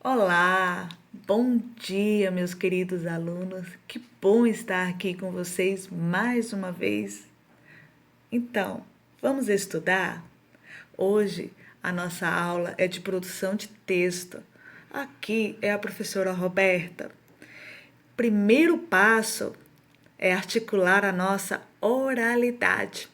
Olá, bom dia, meus queridos alunos. Que bom estar aqui com vocês mais uma vez. Então, vamos estudar? Hoje a nossa aula é de produção de texto. Aqui é a professora Roberta. Primeiro passo é articular a nossa oralidade.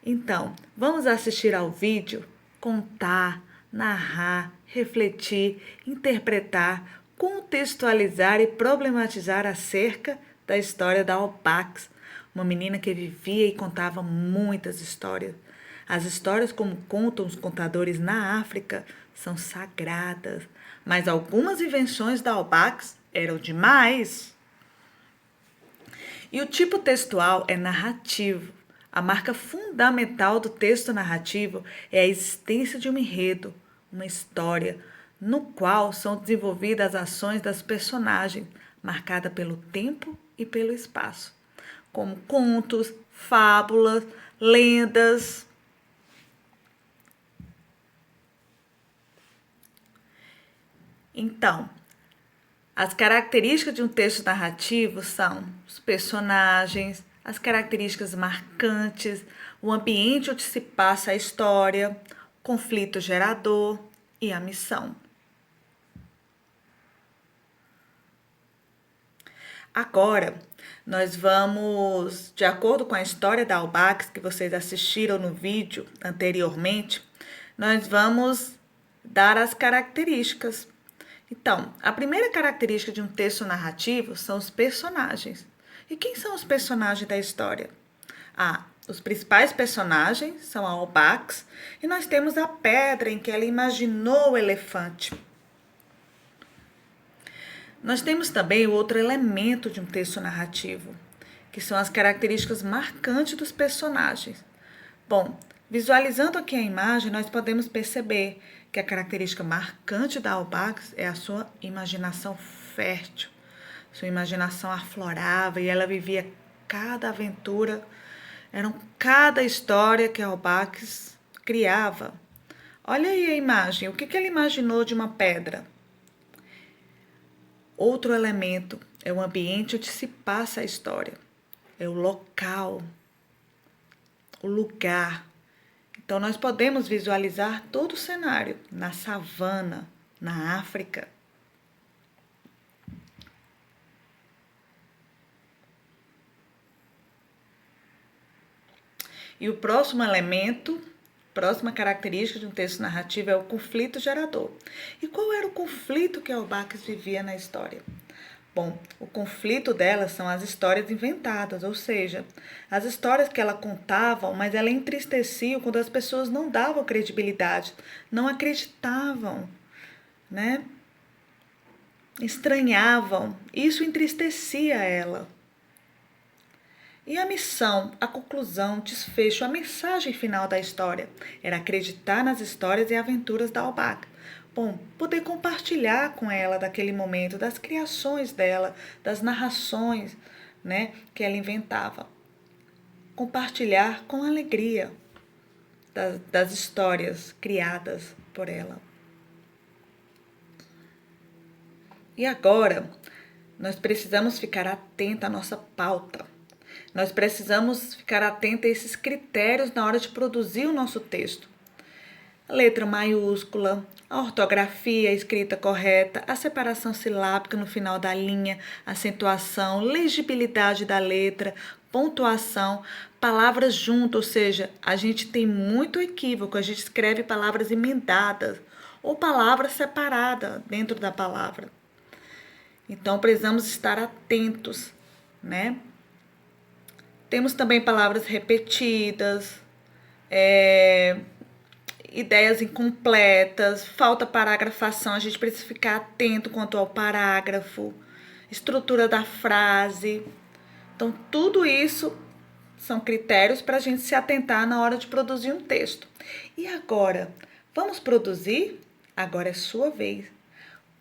Então, vamos assistir ao vídeo, contar, narrar, refletir, interpretar, contextualizar e problematizar acerca da história da Alpax, uma menina que vivia e contava muitas histórias. As histórias, como contam os contadores na África, são sagradas, mas algumas invenções da Alpax eram demais. E o tipo textual é narrativo. A marca fundamental do texto narrativo é a existência de um enredo, uma história, no qual são desenvolvidas as ações das personagens, marcada pelo tempo e pelo espaço, como contos, fábulas, lendas. Então, as características de um texto narrativo são os personagens, as características marcantes, o ambiente onde se passa a história, o conflito gerador e a missão. Agora, nós vamos, de acordo com a história da Albax que vocês assistiram no vídeo anteriormente, nós vamos dar as características. Então, a primeira característica de um texto narrativo são os personagens. E quem são os personagens da história? Os principais personagens são a Albax e nós temos a pedra em que ela imaginou o elefante. Nós temos também o outro elemento de um texto narrativo, que são as características marcantes dos personagens. Bom, visualizando aqui a imagem, nós podemos perceber que a característica marcante da Albax é a sua imaginação fértil. Sua imaginação aflorava e ela vivia cada aventura, cada história que a Albax criava. Olha aí a imagem, o que ela imaginou de uma pedra? Outro elemento é o ambiente onde se passa a história, é o local, o lugar. Então, nós podemos visualizar todo o cenário na savana, na África. E o próximo elemento, próxima característica de um texto narrativo é o conflito gerador. E qual era o conflito que Albax vivia na história? Bom, o conflito dela são as histórias inventadas, ou seja, as histórias que ela contava, mas ela entristecia quando as pessoas não davam credibilidade, não acreditavam, né? Estranhavam. Isso entristecia ela. E a missão, a conclusão, o desfecho, a mensagem final da história era acreditar nas histórias e aventuras da Albac. Bom, poder compartilhar com ela daquele momento, das criações dela, das narrações, né, que ela inventava. Compartilhar com alegria das histórias criadas por ela. E agora, nós precisamos ficar atenta à nossa pauta. Nós precisamos ficar atento a esses critérios na hora de produzir o nosso texto. A letra maiúscula, a ortografia, a escrita correta, a separação silábica no final da linha, acentuação, legibilidade da letra, pontuação, palavras juntas, ou seja, a gente tem muito equívoco, a gente escreve palavras emendadas ou palavras separadas dentro da palavra. Então, precisamos estar atentos, né? Temos também palavras repetidas, ideias incompletas, falta paragrafação, a gente precisa ficar atento quanto ao parágrafo, estrutura da frase. Então, tudo isso são critérios para a gente se atentar na hora de produzir um texto. E agora, vamos produzir? Agora é sua vez.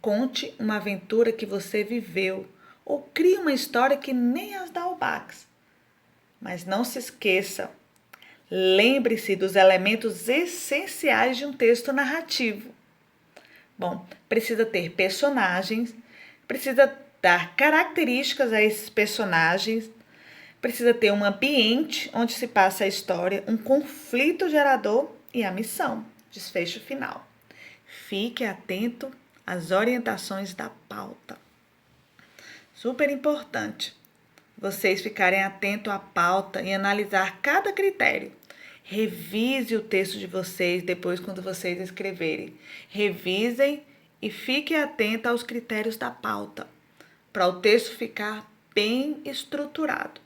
Conte uma aventura que você viveu ou crie uma história que nem as da Albax. Mas não se esqueça, lembre-se dos elementos essenciais de um texto narrativo. Bom, precisa ter personagens, precisa dar características a esses personagens, precisa ter um ambiente onde se passa a história, um conflito gerador e a missão, desfecho final. Fique atento às orientações da pauta. Super importante vocês ficarem atentos à pauta e analisar cada critério. Revise o texto de vocês depois quando vocês escreverem. Revisem e fiquem atentos aos critérios da pauta, para o texto ficar bem estruturado.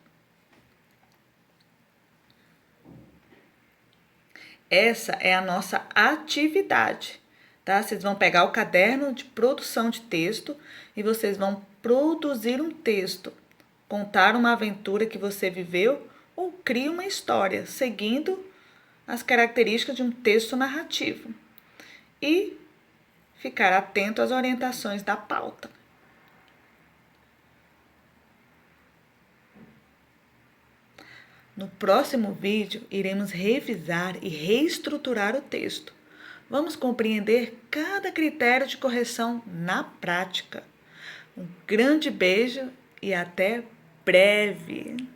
Essa é a nossa atividade, tá? Vocês vão pegar o caderno de produção de texto e vocês vão produzir um texto, contar uma aventura que você viveu ou crie uma história, seguindo as características de um texto narrativo. E ficar atento às orientações da pauta. No próximo vídeo, iremos revisar e reestruturar o texto. Vamos compreender cada critério de correção na prática. Um grande beijo e até breve!